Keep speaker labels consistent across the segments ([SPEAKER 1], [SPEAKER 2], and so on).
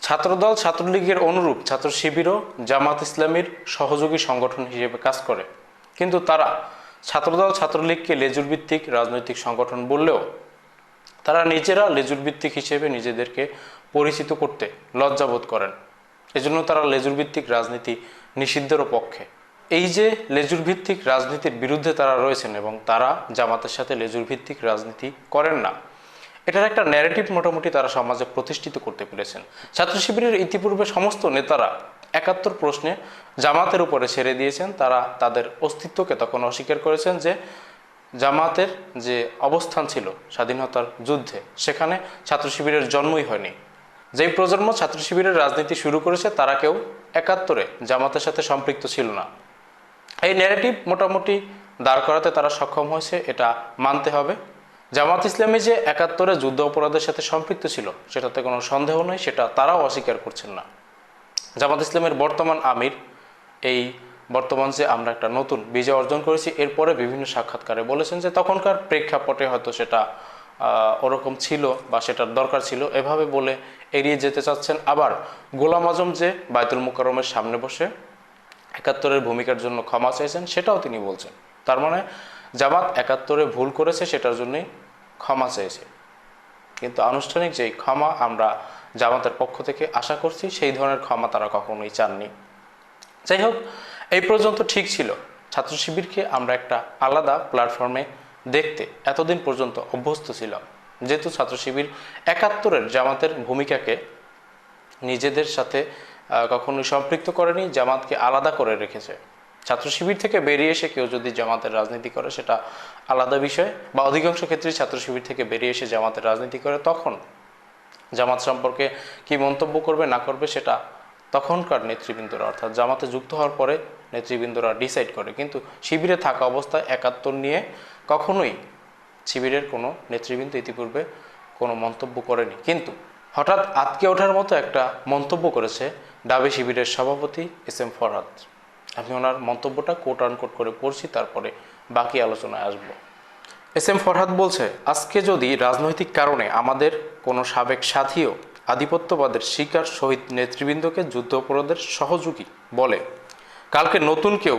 [SPEAKER 1] ছাত্রদল ছাত্রলীগের অনুরূপ ছাত্র শিবিরও জামাত ইসলামীর সহযোগী সংগঠন হিসেবে কাজ করে, কিন্তু তারা ছাত্রদল ছাত্রলীগকে লেজুর ভিত্তিক রাজনৈতিক সংগঠন বললেও তারা নিজেরা লেজুর ভিত্তিক হিসেবে নিজেদেরকে পরিচিত করতে লজ্জাবোধ করেন। এজন্য তারা লেজুর ভিত্তিক রাজনীতি নিষিদ্ধেরও পক্ষে। এই যে লেজুর ভিত্তিক রাজনীতির বিরুদ্ধে তারা রয়েছেন এবং তারা জামাতের সাথে লেজুর ভিত্তিক রাজনীতি করেন না, এটার একটা ন্যারেটিভ মোটামুটি তারা সমাজে প্রতিষ্ঠিত করতে পেরেছেন। ছাত্র শিবিরের ইতিপূর্বে সমস্ত নেতারা ৭১ প্রশ্নে জামাতের উপরে ছেড়ে দিয়েছেন। তারা তাদের অস্তিত্বকে তখন অস্বীকার করেছেন যে জামাতের যে অবস্থান ছিল স্বাধীনতার যুদ্ধে, সেখানে ছাত্র শিবিরের জন্মই হয়নি। যেই প্রজন্ম ছাত্র শিবিরের রাজনীতি শুরু করেছে তারা কেউ ৭১ জামাতের সাথে সম্পৃক্ত ছিল না। এই ন্যারেটিভ মোটামুটি দাঁড় করাতে তারা সক্ষম হয়েছে, এটা মানতে হবে। জামাত ইসলামী যে ৭১ যুদ্ধ অপরাধের সাথে সম্পৃক্ত ছিল সেটাতে কোনো সন্দেহ নেই, সেটা তারাও অস্বীকার করছেন না। জামাত ইসলামের বর্তমান আমির এই বর্তমান যে আমরা একটা নতুন বিজয় অর্জন করেছি, এরপরে বিভিন্ন সাক্ষাৎকারে বলেছেন যে তখনকার প্রেক্ষাপটে হয়তো সেটা ওরকম ছিল বা সেটার দরকার ছিল, এভাবে বলে এড়িয়ে যেতে চাচ্ছেন। আবার গোলাম আজম যে বায়তুল মুকাররমের সামনে বসে ৭১ ভূমিকার জন্য ক্ষমা চাইছেন, সেটাও তিনি বলছেন। তার মানে জামাত ৭১ ভুল করেছে, সেটার জন্যই ক্ষমা চেয়েছে। কিন্তু আনুষ্ঠানিক যেই ক্ষমা আমরা জামাতের পক্ষ থেকে আশা করছি, সেই ধরনের ক্ষমা তারা কখনোই চাননি। যাই হোক, এই পর্যন্ত ঠিক ছিল। ছাত্র শিবিরকে আমরা একটা আলাদা প্ল্যাটফর্মে দেখতে এতদিন পর্যন্ত অভ্যস্ত ছিলাম, যেহেতু ছাত্র শিবির ৭১ জামাতের ভূমিকাকে নিজেদের সাথে কখনোই সম্পৃক্ত করেনি, জামাতকে আলাদা করে রেখেছে। ছাত্র শিবির থেকে বেরিয়ে এসে কেউ যদি জামাতের রাজনীতি করে সেটা আলাদা বিষয়, বা অধিকাংশ ক্ষেত্রে ছাত্র শিবির থেকে বেরিয়ে এসে জামাতের রাজনীতি করে, তখন জামাত সম্পর্কে কি মন্তব্য করবে না করবে সেটা তখনকার নেতৃবৃন্দরা, অর্থাৎ জামাতে যুক্ত হওয়ার পরে নেতৃবৃন্দরা ডিসাইড করে। কিন্তু শিবিরে থাকা অবস্থায় ৭১ নিয়ে কখনোই শিবিরের কোনো নেতৃবৃন্দ ইতিপূর্বে কোনো মন্তব্য করেনি। কিন্তু হঠাৎ আতকে ওঠার মতো একটা মন্তব্য করেছে ডাবে শিবিরের সভাপতি এস এম ফরহাদ। আমি ওনার মন্তব্যটা কোট আনকোট করে পড়ছি, তারপরে বাকি আলোচনায় আসবো। এস এম ফরহাদ বলছে, আজকে যদি রাজনৈতিক কারণে আমাদের কোনো সাবেক সাথীও আধিপত্যবাদের শিকার শহীদ নেতৃবৃন্দকে যুদ্ধ অপরাধের সহযোগী বলে, কালকে নতুন কেউ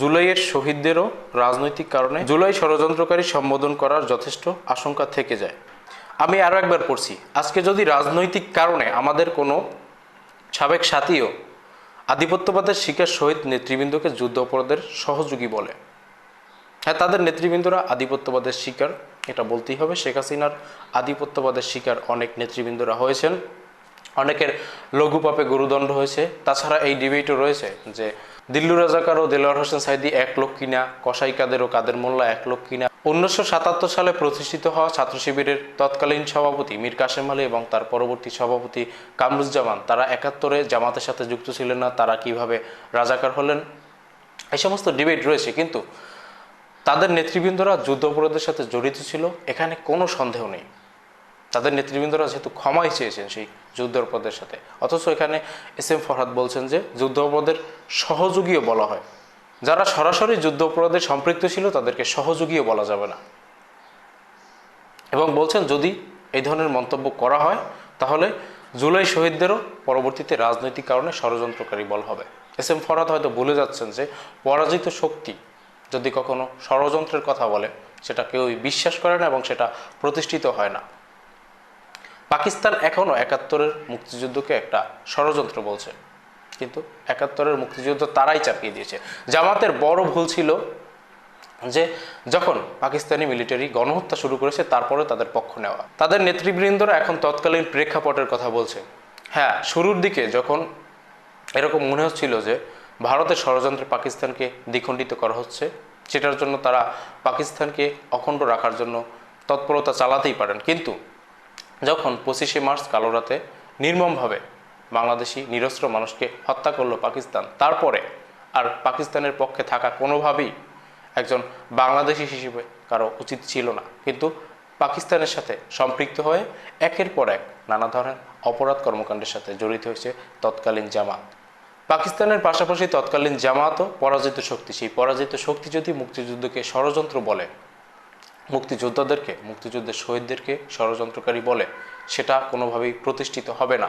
[SPEAKER 1] জুলাইয়ের শহীদদেরও রাজনৈতিক কারণে জুলাই ষড়যন্ত্রকারী সম্বোধন করার যথেষ্ট আশঙ্কা থেকে যায়। আমি আরও একবার পড়ছি, আজকে যদি রাজনৈতিক কারণে আমাদের কোনো সাবেক সাথীও আধিপত্যবাদের শিকার শহীদ নেতৃবৃন্দকে যুদ্ধ অপরাধের সহযোগী বলে। হ্যাঁ, তাদের নেতৃবৃন্দরা আধিপত্যবাদের শিকার, এটা বলতেই হবে। শেখ হাসিনার আধিপত্যবাদের শিকার অনেক নেতৃবৃন্দরা হয়েছেন, অনেকের লঘু পাপে গুরুদণ্ড হয়েছে। তাছাড়া এই ডিবেটও রয়েছে যে দিল্লু রাজাকার ও দেলোয়ার হোসেন সাইদি ১ লোক কিনা, কসাই কাদের ও কাদের মোল্লা ১ লোক কিনা। ১৯৭৭ সালে প্রতিষ্ঠিত হওয়া ছাত্র শিবিরের তৎকালীন সভাপতি মীর কাসেম আলী এবং তার পরবর্তী সভাপতি কামরুজ্জামান, তারা ৭১ জামাতের সাথে যুক্ত ছিলেন না, তারা কিভাবে রাজাকার হলেন, এই সমস্ত ডিবেট রয়েছে। কিন্তু তাদের নেতৃবৃন্দরা যুদ্ধ অপরাধের সাথে জড়িত ছিল, এখানে কোনো সন্দেহ নেই। তাদের নেতৃবৃন্দরা যেহেতু ক্ষমাই চেয়েছেন সেই যুদ্ধ অপরাধের সাথে, অথচ এখানে এস এম ফরহাদ বলছেন যে যুদ্ধ অপরাধের সহযোগীও বলা হয়। যারা সরাসরি যুদ্ধ অপরাধে সম্পৃক্ত ছিল তাদেরকে সহযোগীও বলা যাবে না, এবং বলছেন যদি এই ধরনের মন্তব্য করা হয় তাহলে জুলাই শহীদদেরও পরবর্তীতে রাজনৈতিক কারণে ষড়যন্ত্রকারী বলা হবে। এস এম ফরহাদ হয়তো ভুলে যাচ্ছেন যে পরাজিত শক্তি যদি কখনো ষড়যন্ত্রের কথা বলে সেটা কেউই বিশ্বাস করে না এবং সেটা প্রতিষ্ঠিত হয় না। পাকিস্তান এখনও ৭১ মুক্তিযুদ্ধকে একটা ষড়যন্ত্র বলছে, কিন্তু ৭১ মুক্তিযুদ্ধ তারাই চাপিয়ে দিয়েছে। জামাতের বড় ভুল ছিল যে যখন পাকিস্তানি মিলিটারি গণহত্যা শুরু করেছে তারপরে তাদের পক্ষ নেওয়া। তাদের নেতৃবৃন্দরা এখন তৎকালীন প্রেক্ষাপটের কথা বলছে। হ্যাঁ, শুরুর দিকে যখন এরকম মনে হচ্ছিল যে ভারতের ষড়যন্ত্রে পাকিস্তানকে দ্বিখণ্ডিত করা হচ্ছে, সেটার জন্য তারা পাকিস্তানকে অখণ্ড রাখার জন্য তৎপরতা চালাতেই পারেন। কিন্তু যখন ২৫শে মার্চ কালো রাতে নির্মমভাবে বাংলাদেশি নিরস্ত্র মানুষকে হত্যা করলো পাকিস্তান, তারপরে আর পাকিস্তানের পক্ষে থাকা কোনোভাবেই একজন বাংলাদেশি হিসেবে কারো উচিত ছিল না। কিন্তু পাকিস্তানের সাথে সম্পৃক্ত হয়ে একের পর এক নানা ধরনের অপরাধ কর্মকাণ্ডের সাথে জড়িত হয়েছে তৎকালীন জামাত। পাকিস্তানের পাশাপাশি তৎকালীন জামাতও পরাজিত শক্তি। সেই পরাজিত শক্তি যদি মুক্তিযুদ্ধকে ষড়যন্ত্র বলে, মুক্তিযোদ্ধাদেরকে, মুক্তিযুদ্ধের শহীদদেরকে ষড়যন্ত্রকারী বলে, সেটা কোনোভাবেই প্রতিষ্ঠিত হবে না।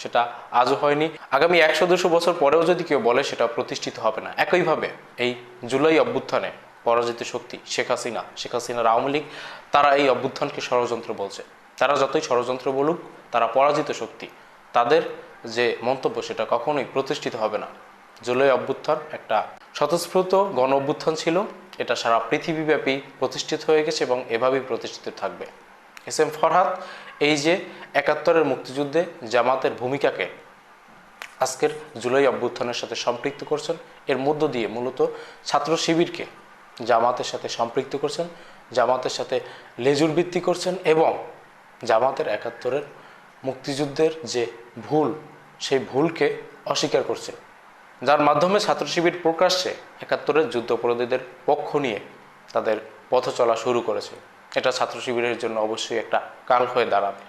[SPEAKER 1] সেটা আজও হয়নি। আগামী 100-200 বছর পরেও যদি কেউ বলে, সেটা প্রতিষ্ঠিত হবে না। একইভাবে এই জুলাই অভ্যুত্থানে পরাজিত শক্তি শেখ হাসিনার আওয়ামী লীগ, তারা এই অভ্যুত্থানকে ষড়যন্ত্র বলছে। তারা যতই ষড়যন্ত্র বলুক, তারা পরাজিত শক্তি। তাদের যে মন্তব্য, সেটা কখনোই প্রতিষ্ঠিত হবে না। জুলাই অভ্যুত্থান একটা স্বতঃস্ফূর্ত গণ অভ্যুত্থান ছিল। এটা সারা পৃথিবীব্যাপী প্রতিষ্ঠিত হয়ে গেছে এবং এভাবেই প্রতিষ্ঠিত থাকবে। এস এম ফরহাদ এই যে 71-এর মুক্তিযুদ্ধে জামাতের ভূমিকাকে আজকের জুলাই অভ্যুত্থানের সাথে সম্পৃক্ত করছেন, এর মধ্য দিয়ে মূলত ছাত্র শিবিরকে জামাতের সাথে সম্পৃক্ত করছেন, জামাতের সাথে লেজুর ভিত্তি করছেন এবং জামাতের 71-এর মুক্তিযুদ্ধের যে ভুল, সেই ভুলকে অস্বীকার করছেন, যার মাধ্যমে ছাত্র শিবির প্রকাশ্যে 71-এর যুদ্ধাপরাধীদের পক্ষ নিয়ে তাদের পথ চলা শুরু করেছে। এটা ছাত্র শিবিরের জন্য অবশ্যই একটা কাল হয়ে দাঁড়াবে।